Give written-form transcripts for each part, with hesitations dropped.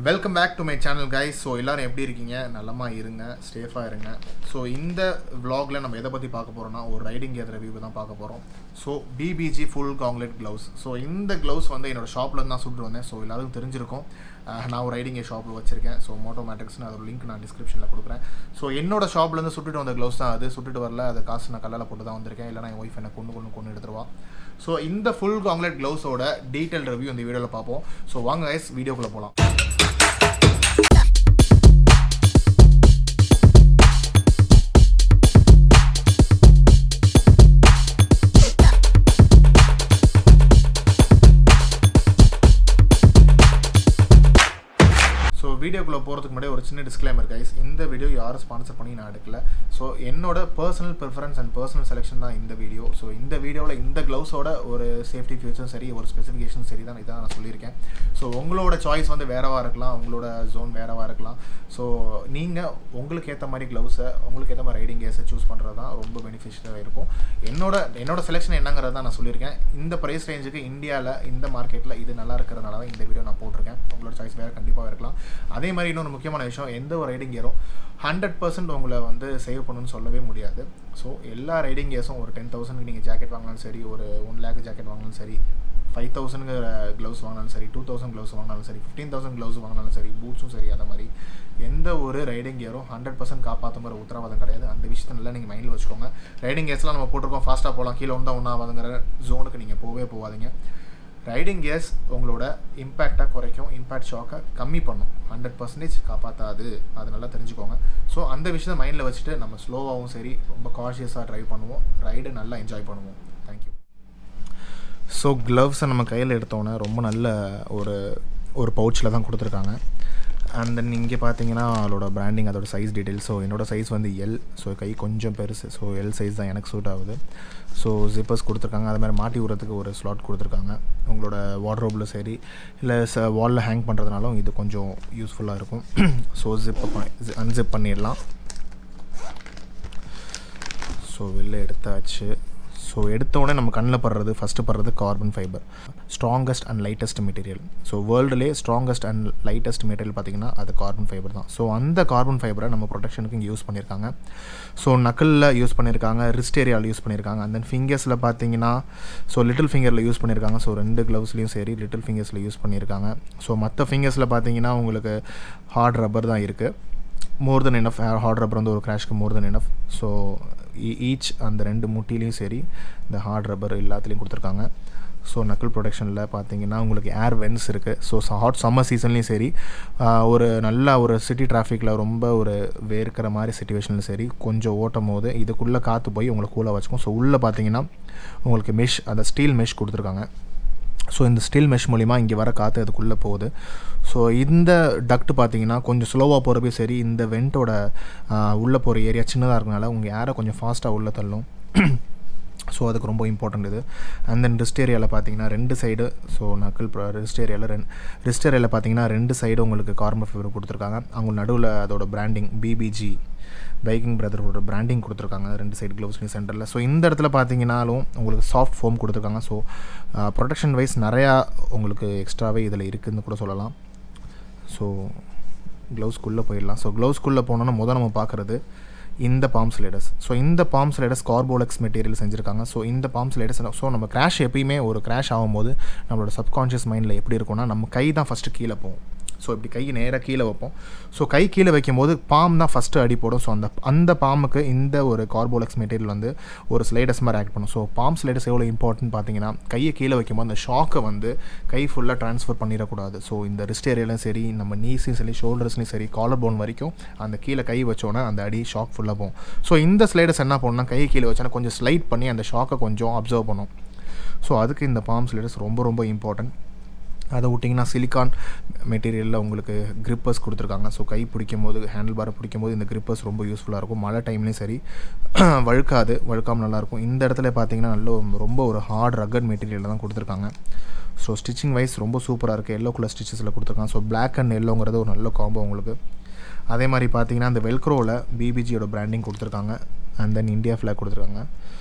Welcome back to my channel guys. So எல்லோரும் எப்படி இருக்கீங்க? நல்லமா இருங்க, சேஃபாக இருங்க. ஸோ இந்த vlogல நம்ம எதை பற்றி பார்க்க போகிறோம்னா ஒரு ரைடிங் கியர் ரிவ்யூ தான் பார்க்க போகிறோம். So BBG full gauntlet gloves. So இந்த க்ளவுஸ் வந்து என்னோடய ஷாப்பில் தான் சுட்டு வந்தேன். ஸோ எல்லாருக்கும் தெரிஞ்சிருக்கும், நான் ஒரு ரைடிங் கியர் ஷாப்பில் வச்சுருக்கேன். ஸோ மோட்டோ மேட்ரிக்ஸ்னு அதோட லிங்க் நான் டிஸ்கிரிப்ஷனில் கொடுக்குறேன். ஸோ என்னோடய ஷாப்லேருந்து சுட்டுட்டு வந்த க்ளவுஸ் தான் அது. சுட்டுட்டு வரல, அது காசு நான் கல்லால் போட்டு தான் வந்திருக்கேன். இல்லைனா என் ஒய்ஃப் என்னை கொண்டு எடுத்துருவா. ஸோ இந்த ஃபுல் காங்க்லெட் க்ளவுஸோட டீட்டெயில் ரிவ்யூ இந்த வீடியோவில் பார்ப்போம். ஸோ வாங்க கைஸ், வீடியோக்குள்ளே போகலாம். வீடியோக்குள்ளே போகிறதுக்கு முன்னாடி ஒரு சின்ன டிஸ்க்ளைமர் கைஸ். இந்த வீடியோ யாரும் ஸ்பான்சர் பண்ணி நான் எடுக்கல. ஸோ என்னோட personal preference and personal selection தான் இந்த வீடியோ. ஸோ இந்த வீடியோவில் இந்த க்ளவுஸோட ஒரு சேஃப்டி ஃபியூச்சரும் சரி, ஒரு ஸ்பெசிஃபிகேஷன் சரி தான் இதான் நான் சொல்லியிருக்கேன். ஸோ உங்களோட சாய்ஸ் வந்து வேறவாக இருக்கலாம், உங்களோட ஜோன் வேறவாக இருக்கலாம். ஸோ நீங்கள் உங்களுக்கு ஏற்ற மாதிரி க்ளவுஸை, உங்களுக்கு ஏற்ற மாதிரி ரைடிங் கேஸை சூஸ் பண்ணுறது தான் ரொம்ப பெனிஃபிஷியலாக இருக்கும். என்னோட செலெக்ஷன் என்னங்கிறது தான் நான் சொல்லியிருக்கேன். இந்த ப்ரைஸ் ரேஞ்சுக்கு இந்தியாவில் இந்த மார்க்கெட்டில் இது நல்லா இருக்கிறதுனால தான் இந்த வீடியோ நான் போட்டிருக்கேன். உங்களோட சாய்ஸ் வேறு கண்டிப்பாக இருக்கலாம். அதே மாதிரி இன்னொரு முக்கியமான விஷயம், எந்த ஒரு ரைடிங் கியரும் 100% உங்களை வந்து சேவ் பண்ணணும்னு சொல்லவே முடியாது. ஸோ எல்லா ரைடிங் கியர்ஸும் ஒரு 10,000 நீங்கள் ஜாக்கெட் வாங்கினாலும் சரி, ஒரு 1 lakh ஜாக்கெட் வாங்கினாலும் சரி, 5,000 க்ளவுஸ் வாங்கினாலும் சரி, 2,000 க்ளவுஸ் வாங்கினாலும் சரி, 15,000 க்ளவுஸ் வாங்கினாலும் சரி, பூட்ஸும் சரி, அந்த மாதிரி எந்த ஒரு ரைடிங் கியரும் 100% காப்பாற்றுங்கிற உத்தரவாதம் கிடையாது. அந்த விஷயத்தை நல்லா நீங்கள் மைண்டில் வச்சுக்கோங்க. ரைடிங் கியர்ஸ்லாம் நம்ம போட்டிருக்கோம், ஃபாஸ்ட்டாக போகலாம், கீழே வந்தால் ஒன்றாவதுங்கிற ஜோனுக்கு நீங்கள் போகாதீங்க. ரைடிங் கியர்ஸ் உங்களோட இம்பேக்டாக குறைக்கும், இம்பேக்ட் ஷாக்கை கம்மி பண்ணும், 100% காப்பாற்றாது. அது நல்லா தெரிஞ்சுக்கோங்க. ஸோ அந்த விஷயத்தை மைண்டில் வச்சுட்டு நம்ம ஸ்லோவாகவும் சரி, ரொம்ப காஷியஸாக ட்ரைவ் பண்ணுவோம், ரைடு நல்லா என்ஜாய் பண்ணுவோம். தேங்க்யூ. ஸோ க்ளவ்ஸை நம்ம கையில் எடுத்தோன்னே ரொம்ப நல்ல ஒரு பவுச்சில் தான் கொடுத்துருக்காங்க. அண்ட் தென் இங்கே பார்த்தீங்கன்னா அதோட பிராண்டிங், அதோட சைஸ் டீட்டெயில்ஸ். ஸோ என்னோட சைஸ் வந்து எல். ஸோ கை கொஞ்சம் பெருசு. ஸோ எல் சைஸ் தான் எனக்கு சூட் ஆகுது. ஸோ ஜிப்பர்ஸ் கொடுத்துருக்காங்க. அது மாதிரி மாட்டி விடுறதுக்கு ஒரு ஸ்லாட் கொடுத்துருக்காங்க. உங்களோட வார்ட்ரோபில் சரி, இல்லை வாலில் ஹேங் பண்ணுறதுனாலும் இது கொஞ்சம் யூஸ்ஃபுல்லாக இருக்கும். ஸோ அன்சிப் பண்ணிடலாம். ஸோ வெளில எடுத்தாச்சு. ஸோ எடுத்தோடனே நம்ம கண்ணில் ஃபஸ்ட்டு படுறது carbon fibre, strongest and lightest material. So வேர்ல்டுலேயே ஸ்ட்ராங்கஸ்ட் அண்ட் லைட்டஸ்ட் மெட்டீரியல் பார்த்திங்கன்னா அது கார்பன் ஃபைபர் தான். ஸோ அந்த கார்பன் ஃபைபரை நம்ம ப்ரொடெக்ஷனுக்கு இங்கே யூஸ் பண்ணியிருக்காங்க. ஸோ நக்கலில் யூஸ் பண்ணியிருக்காங்க, ரிஸ்ட் ஏரியாவில் யூஸ் பண்ணியிருக்காங்க. அண்ட் தென் ஃபிங்கர்ஸில் பார்த்தீங்கன்னா ஸோ லிட்டில் ஃபிங்கரில் யூஸ் பண்ணியிருக்காங்க. ஸோ 2 க்ளவுஸ்லேயும் சரி லிட்டில் ஃபிங்கர்ஸில் யூஸ் பண்ணியிருக்காங்க. ஸோ மற்ற ஃபிங்கர்ஸில் பார்த்தீங்கன்னா உங்களுக்கு ஹார்ட் ரப்பர் தான் இருக்குது. More than enough. Hard rubber வந்து ஒரு கிராஷ்க்கு மோர் தென் எனஃப். ஸோ ஈச் அந்த 2 முட்டிலையும் சரி இந்த ஹார்ட் ரப்பர் எல்லாத்துலேயும் கொடுத்துருக்காங்க. ஸோ நக்கல் ப்ரொடெக்ஷனில் பார்த்தீங்கன்னா உங்களுக்கு ஏர் வென்ஸ் இருக்குது. ஸோ ஹாட் சம்மர் சீசன்லேயும் சரி, ஒரு நல்ல ஒரு சிட்டி டிராஃபிக்கில் ரொம்ப ஒரு வேர்க்கிற மாதிரி சிச்சுவேஷன்லையும் சரி, கொஞ்சம் ஓட்டும் போது இதுக்குள்ளே காற்று போய் உங்களுக்கு கூலாக வச்சுக்கும். ஸோ உள்ளே பார்த்தீங்கன்னா உங்களுக்கு மெஷ், அந்த ஸ்டீல் மெஷ் கொடுத்துருக்காங்க. ஸோ இந்த ஸ்டீல் மெஷ் மூலிமா இங்கே வர காற்று அதுக்குள்ளே போகுது. ஸோ இந்த டக்ட் பார்த்தீங்கன்னா கொஞ்சம் ஸ்லோவாக போகிறப்பே சரி, இந்த வெண்ட்டோட உள்ளே போகிற ஏரியா சின்னதாக இருக்கனால உங்கள் ஏரை கொஞ்சம் ஃபாஸ்ட்டாக உள்ளே தள்ளும். ஸோ அதுக்கு ரொம்ப இம்பார்ட்டண்ட் இது. அண்ட் தென் ரிஸ்ட் ஏரியாவில் பார்த்தீங்கன்னா 2 சைடு, ஸோ நக்கல் ரிஸ்ட் ஏரியாவில் பார்த்தீங்கன்னா 2 சைடு உங்களுக்கு கார்பன் ஃபைபர் கொடுத்துருக்காங்க. அவங்க நடுவில் அதோட branding BBG biking brotherhood branding கொடுத்துருக்காங்க 2 சைடு க்ளவுஸ்லையும் சென்டரில். ஸோ இந்த இடத்துல பார்த்தீங்கன்னாலும் உங்களுக்கு சாஃப்ட் ஃபோம் கொடுத்துருக்காங்க. ஸோ ப்ரொடெக்ஷன் வைஸ் நிறையா உங்களுக்கு எக்ஸ்ட்ராவே இதில் இருக்குதுன்னு கூட சொல்லலாம். ஸோ க்ளவுஸ்க்குள்ளே போயிடலாம். ஸோ க்ளவுஸ்க்குள்ளே போனோன்னா நம்ம பார்க்குறது இந்த பாம் ஸ்லைடர்ஸ். ஸோ இந்த பாம் ஸ்லைடர்ஸ் கார்போலெக்ஸ் மெட்டீரியல் செஞ்சுருக்காங்க. ஸோ இந்த பாம் ஸ்லைடர்ஸ், ஸோ நம்ம கிராஷ் எப்பயுமே ஒரு கிராஷ் ஆகும்போது நம்மளோட சப்கான்ஷியஸ் மைண்டில் எப்படி இருக்கும்னா, நம்ம கை தான் ஃபஸ்ட்டு கீழே போகும். ஸோ இப்படி கை நேராக கீழே வைப்போம். ஸோ கை கீழே வைக்கும்போது பாம் தான் ஃபஸ்ட்டு அடி போடும். ஸோ அந்த பாமுக்கு இந்த ஒரு கார்போலெக்ஸ் மெட்டீரியல் வந்து ஒரு ஸ்லைடர்ஸ் மாதிரி ஆக்ட் பண்ணும். ஸோ பாம் ஸ்லைடர்ஸ் எவ்வளோ இம்பார்ட்டன்ட் பார்த்தீங்கன்னா, கையை கீழே வைக்கும்போது அந்த ஷாக்கை வந்து கை ஃபுல்லாக ட்ரான்ஸ்ஃபர் பண்ணிடக்கூடாது. ஸோ இந்த ரிஸ்ட் ஏரியாலையும் சரி, நம்ம நீஸையும் சரி, ஷோல்டர்ஸ்லையும் சரி, காலர் போன் வரைக்கும் அந்த கீழே கை வச்சோன்னா அந்த அடி ஷாக் ஃபுல்லாக போகும். ஸோ இந்த ஸ்லைடர்ஸ் என்ன பண்ணணும்னா, கையை கீழே வச்சோன்னா கொஞ்சம் ஸ்லைட் பண்ணி அந்த ஷாக்கை கொஞ்சம் அப்சர்வ் பண்ணும். ஸோ அதுக்கு இந்த பாம் ஸ்லைடர்ஸ் ரொம்ப ரொம்ப இம்பார்ட்டன்ட். அதை விட்டிங்கன்னா சிலிக்கான் மெட்டீரியலில் உங்களுக்கு கிரிப்பர்ஸ் கொடுத்துருக்காங்க. ஸோ கை பிடிக்கும் போது, ஹேண்டில் பாரை பிடிக்கும் போது இந்த கிரிப்பர்ஸ் ரொம்ப யூஸ்ஃபுல்லாக இருக்கும். மழை டைம்லேயும் சரி வழுக்காமல் நல்லாயிருக்கும். இந்த இடத்துல பார்த்தீங்கன்னா ரொம்ப ஒரு ஹார்ட் ரக்கட் மெட்டீரியலில் தான் கொடுத்துருக்காங்க. ஸோ ஸ்டிச்சிங் வைஸ் ரொம்ப சூப்பராக இருக்குது. எல்லோ கலர் ஸ்டிச்சஸில் கொடுத்துருக்காங்க. ஸோ பிளாக் அண்ட் எல்லோங்கிறது ஒரு நல்ல காம்போ உங்களுக்கு. அதே மாதிரி பார்த்தீங்கன்னா அந்த வெல்க்ரோவில் BBGயோட பிராண்டிங் கொடுத்துருக்காங்க. அண்ட் தென் இந்தியா ஃப்ளாக் கொடுத்துருக்காங்க.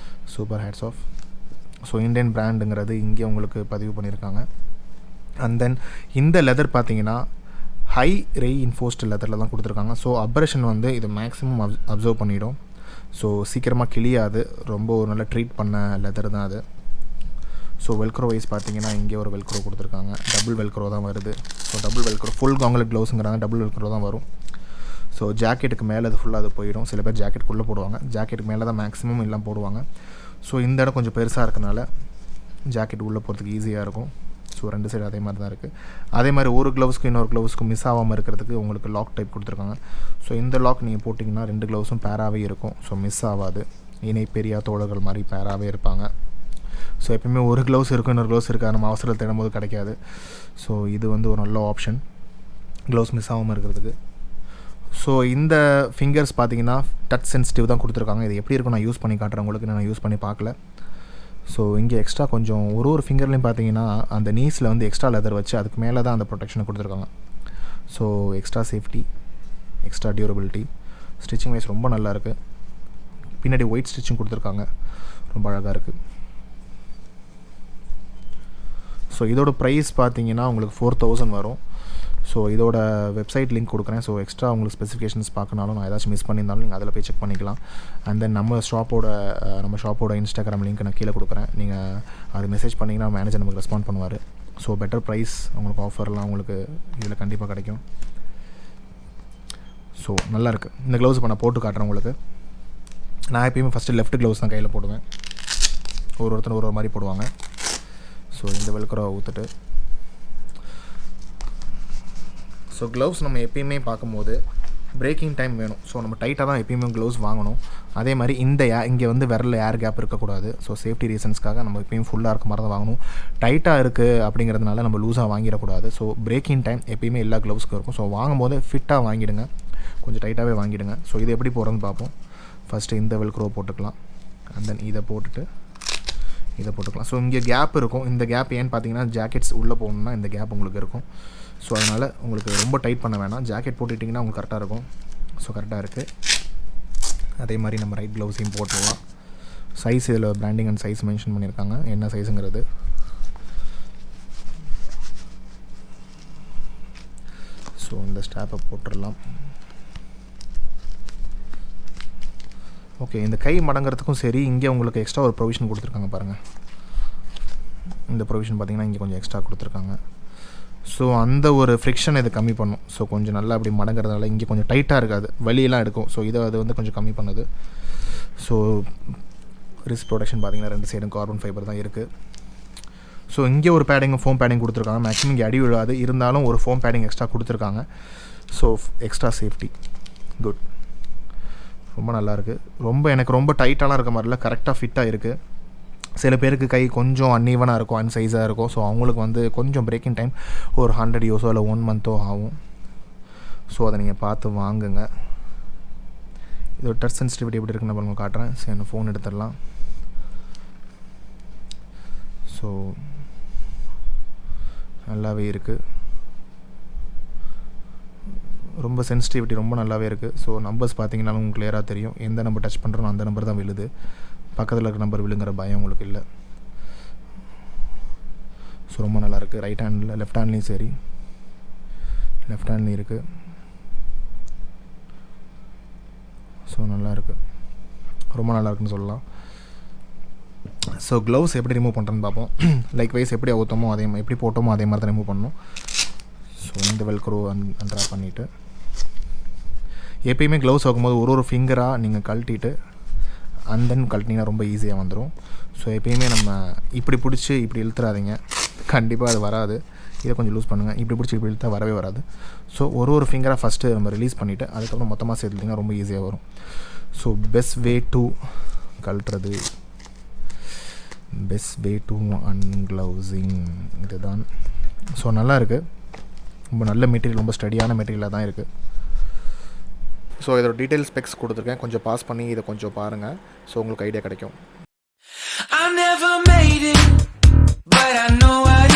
Super hats off. So Indian பிராண்டுங்கிறது இங்கே உங்களுக்கு பதிவு பண்ணியிருக்காங்க. அண்ட் தென் இந்த லெதர் பார்த்தீங்கன்னா ஹை ரெயின்ஃபோர்ஸ்டு லெதரில் தான் கொடுத்துருக்காங்க. ஸோ அப்ரேஷன் வந்து இது மேக்ஸிமம் அப்சர்வ் பண்ணிடும். ஸோ சீக்கிரமாக கிளியாது. ரொம்ப ஒரு நல்ல ட்ரீட் பண்ண லெதர் தான் அது. ஸோ வெல்க்ரோ வைஸ் பார்த்தீங்கன்னா இங்கே ஒரு வெல்க்ரோ கொடுத்துருக்காங்க. டபுள் வெல்க்ரோ தான் வருது. So double velcro full gauntlet க்ளவுஸுங்கிறாங்க, டபுள் வெல்க்ரோ தான் வரும். ஸோ ஜாக்கெட்டுக்கு மேலே அது ஃபுல்லாக அது போயிடும். சில பேர் ஜாக்கெட்டுக்குள்ளே போடுவாங்க, ஜாக்கெட்டுக்கு மேலே தான் மேக்ஸிமம் எல்லாம் போடுவாங்க. ஸோ இந்த இடம் கொஞ்சம் பெருசாக இருக்கனால ஜாக்கெட் உள்ளே போகிறதுக்கு ஈஸியாக இருக்கும். ஸோ 2 சைடு அதே மாதிரி தான் இருக்குது. அதே மாதிரி ஒரு க்ளவுஸ்க்கு இன்னொரு க்ளவுஸ்க்கு மிஸ் ஆகாமல் இருக்கிறதுக்கு உங்களுக்கு லாக் டைப் கொடுத்துருக்காங்க. ஸோ இந்த லாக் நீங்கள் போட்டிங்கன்னா 2 க்ளவுஸும் பேராகவே இருக்கும். ஸோ மிஸ் ஆகாது. இணை பெரியா தோழர்கள் மாதிரி பேராகவே இருப்பாங்க. ஸோ எப்பயுமே ஒரு க்ளவுஸ் இருக்கும், இன்னொரு க்ளவுஸ் இருக்காது, நம்ம அவசரத்தில் தேடும்போது கிடைக்காது. ஸோ இது வந்து ஒரு நல்ல ஆப்ஷன் க்ளவுஸ் மிஸ் ஆகாமல் இருக்கிறதுக்கு. ஸோ இந்த ஃபிங்கர்ஸ் பார்த்தீங்கன்னா டச் சென்சிட்டிவ் தான் கொடுத்துருக்காங்க. இது எப்படி இருக்கும் நான் யூஸ் பண்ணி காட்டுறேன் உங்களுக்கு. நான் யூஸ் பண்ணி பார்க்கல. ஸோ இங்கே எக்ஸ்ட்ரா கொஞ்சம் ஒரு ஃபிங்கர்லேயும் பார்த்தீங்கன்னா அந்த நீஸில் வந்து எக்ஸ்ட்ரா லெதர் வச்சு அதுக்கு மேலே தான் அந்த ப்ரொடெக்ஷனை கொடுத்துருக்காங்க. So extra safety, extra durability, stitching wise ரொம்ப நல்லாயிருக்கு. பின்னாடி ஒயிட் ஸ்டிச்சிங் கொடுத்துருக்காங்க, ரொம்ப அழகாக இருக்குது. ஸோ இதோட ப்ரைஸ் பார்த்தீங்கன்னா உங்களுக்கு 4000 வரும். ஸோ இதோட வெப்சைட் லிங்க் கொடுக்குறேன். ஸோ எக்ஸ்ட்ரா உங்களுக்கு ஸ்பெசிஃபிகேஷன்ஸ் பார்க்கனாலும் நான் ஏதாச்சும் மிஸ் பண்ணியிருந்தாலும் நீங்கள் அதில் போய் செக் பண்ணிக்கலாம். அண்ட் தென் நம்ம ஷாப்போட இன்ஸ்டாகிராம் லிங்க் நான் கீழே கொடுக்குறேன். நீங்கள் அது மெசேஜ் பண்ணிங்கன்னா மேனேஜர் நமக்கு ரெஸ்பாண்ட் பண்ணுவார். ஸோ பெட்டர் ப்ரைஸ் உங்களுக்கு ஆஃபர்லாம் உங்களுக்கு இதில் கண்டிப்பாக கிடைக்கும். ஸோ நல்லாயிருக்கு. இந்த க்ளவுஸ் இப்போ நான் போட்டு காட்டுறேன் உங்களுக்கு. நான் எப்பயுமே ஃபஸ்ட்டு லெஃப்ட் க்ளவுஸ் தான் கையில் போடுவேன். ஒருத்தர் ஒரு மாதிரி போடுவாங்க. ஸோ இந்த வெல்க்ரோ ஊற்றுட்டு ஸோ க்ளவுஸ் நம்ம எப்பயுமே பார்க்கும்போது பிரேக்கிங் டைம் வேணும். ஸோ நம்ம டைட்டாக தான் எப்பயுமே க்ளவுஸ் வாங்கணும். அதே மாதிரி இங்கே வந்து விரலில் ஏர் கேப் இருக்கக்கூடாது. ஸோ சேஃப்டி ரீசன்ஸ்க்காக நம்ம எப்பயும் ஃபுல்லாக இருக்க மாதிரி தான் வாங்கணும். டைட்டாக இருக்குது அப்படிங்கிறதுனால நம்ம லூஸாக வாங்கிடக்கூடாது. ஸோ பிரேக்கிங் டைம் எப்பயுமே எல்லா க்ளவுஸ்க்கும் இருக்கும். ஸோ வாங்கும்போது ஃபிட்டாக வாங்கிடுங்க, கொஞ்சம் டைட்டாகவே வாங்கிடுங்க. ஸோ இது எப்படி போடுறதுன்னு பார்ப்போம். ஃபஸ்ட்டு இந்த வெல்க்ரோ போட்டுக்கலாம். அண்ட் தென் இதை போட்டுக்கலாம். ஸோ இங்கே கேப் இருக்கும். இந்த கேப் ஏன்னு பார்த்தீங்கன்னா ஜாக்கெட்ஸ் உள்ளே போகணுன்னா இந்த கேப் உங்களுக்கு இருக்கும். ஸோ அதனால் உங்களுக்கு ரொம்ப டைட் பண்ண வேணாம். ஜாக்கெட் போட்டுட்டிங்கன்னா உங்களுக்கு கரெக்டாக இருக்கும். ஸோ கரெக்டாக இருக்குது. அதே மாதிரி நம்ம ரைட் க்ளவுஸையும் போட்டுடலாம். சைஸ் இதில் பிராண்டிங் அண்ட் சைஸ் மென்ஷன் பண்ணியிருக்காங்க, என்ன சைஸுங்கிறது. ஸோ இந்த ஸ்டாப்பை போட்டுடலாம். ஓகே, இந்த கை மடங்கிறதுக்கும் சரி, இங்கே உங்களுக்கு எக்ஸ்ட்ரா ஒரு ப்ரொவிஷன் கொடுத்துருக்காங்க பாருங்கள். இந்த ப்ரொவிஷன் பார்த்திங்கன்னா இங்கே கொஞ்சம் எக்ஸ்ட்ரா கொடுத்துருக்காங்க. ஸோ அந்த ஒரு ஃப்ரிக்ஷன் இது கம்மி பண்ணும். ஸோ கொஞ்சம் நல்லா அப்படி மடங்கிறதுனால இங்கே கொஞ்சம் டைட்டாக இருக்காது, வலியெல்லாம் எடுக்கும். ஸோ இதை அது வந்து கொஞ்சம் கம்மி பண்ணுது. ஸோ ரிஸ்க் ப்ரொடெக்ஷன் பார்த்திங்கன்னா 2 சைடும் கார்பன் ஃபைபர் தான் இருக்குது. ஸோ இங்கே ஒரு ஃபோம் பேடிங் கொடுத்துருக்காங்க. மேக்ஸிமம் இங்கே அடி விழாது, இருந்தாலும் ஒரு ஃபோம் பேடிங் எக்ஸ்ட்ரா கொடுத்துருக்காங்க. ஸோ எக்ஸ்ட்ரா சேஃப்டி, குட், ரொம்ப நல்லாயிருக்கு. எனக்கு ரொம்ப டைட்டாலாம் இருக்க மாதிரி இல்லை, கரெக்டாக ஃபிட்டாக இருக்குது. சில பேருக்கு கை கொஞ்சம் அன்ஈவனாக இருக்கும், அன்சைஸாக இருக்கும். ஸோ அவங்களுக்கு வந்து கொஞ்சம் பிரேக்கிங் டைம் ஒரு 100 யூஸோ இல்லை 1 மந்த்தோ ஆகும். ஸோ அதை நீங்கள் பார்த்து வாங்குங்க. இதோட டச் சென்சிட்டிவிட்டி எப்படி இருக்குன்னு நான் காட்டுறேன். சரி, என்ன ஃபோன் எடுத்துடலாம். ஸோ நல்லாவே இருக்குது, ரொம்ப சென்சிட்டிவிட்டி ரொம்ப நல்லாவே இருக்குது. ஸோ நம்பர்ஸ் பார்த்தீங்கன்னாலும் உங்களுக்கு கிளியராக தெரியும். எந்த நம்பர் டச் பண்ணுறோம் அந்த நம்பர் தான் விழுது, பக்கத்தில் இருக்கிற நம்பர் விழுங்கிற பயம் உங்களுக்கு இல்லை. ஸோ ரொம்ப நல்லாயிருக்கு. ரைட் ஹேண்டில், லெஃப்ட் ஹேண்ட்லேயும் சரி, லெஃப்ட் ஹேண்ட்லேயும் இருக்குது. ஸோ நல்லாயிருக்கு, ரொம்ப நல்லாயிருக்குன்னு சொல்லலாம். ஸோ க்ளவுஸ் எப்படி ரிமூவ் பண்ணுறேன்னு பார்ப்போம். லைக் வைஸ் எப்படி ஊற்றமோ எப்படி போட்டோமோ அதே மாதிரி தான் ரிமூவ் பண்ணணும். ஸோ இந்த வெல்க்ரோ அன்ட்ரா பண்ணிவிட்டு எப்பயுமே க்ளவுஸ் வைக்கும்போது ஒரு ஃபிங்கராக நீங்கள் கழட்டிட்டு அண்ட் தென் கழட்டினீங்கன்னா ரொம்ப ஈஸியாக வந்துடும். ஸோ எப்பயுமே நம்ம இப்படி பிடிச்சி இப்படி இழுத்துறாதீங்க, கண்டிப்பாக அது வராது. இதை கொஞ்சம் லூஸ் பண்ணுங்கள். இப்படி பிடிச்சி இப்படி இழுத்தா வரவே வராது. ஸோ ஒரு ஃபிங்கராக ஃபஸ்ட்டு நம்ம ரிலீஸ் பண்ணிவிட்டு அதுக்கப்புறம் மொத்தமாக சேர்த்துட்டிங்கன்னா ரொம்ப ஈஸியாக வரும். ஸோ பெஸ்ட் வே டு கழட்டுறது, பெஸ்ட் வே டு அன்க்ளவுசிங் இதுதான். ஸோ நல்லாயிருக்கு, ரொம்ப நல்ல மெட்டீரியல், ரொம்ப ஸ்டடியான மெட்டீரியலாக தான் இருக்குது. ஸோ இதோட டீட்டெயில் ஸ்பெக்ஸ் கொடுத்துருக்கேன், கொஞ்சம் பாஸ் பண்ணி இதை கொஞ்சம் பாருங்கள். ஸோ உங்களுக்கு ஐடியா கிடைக்கும். I never made it, but I know I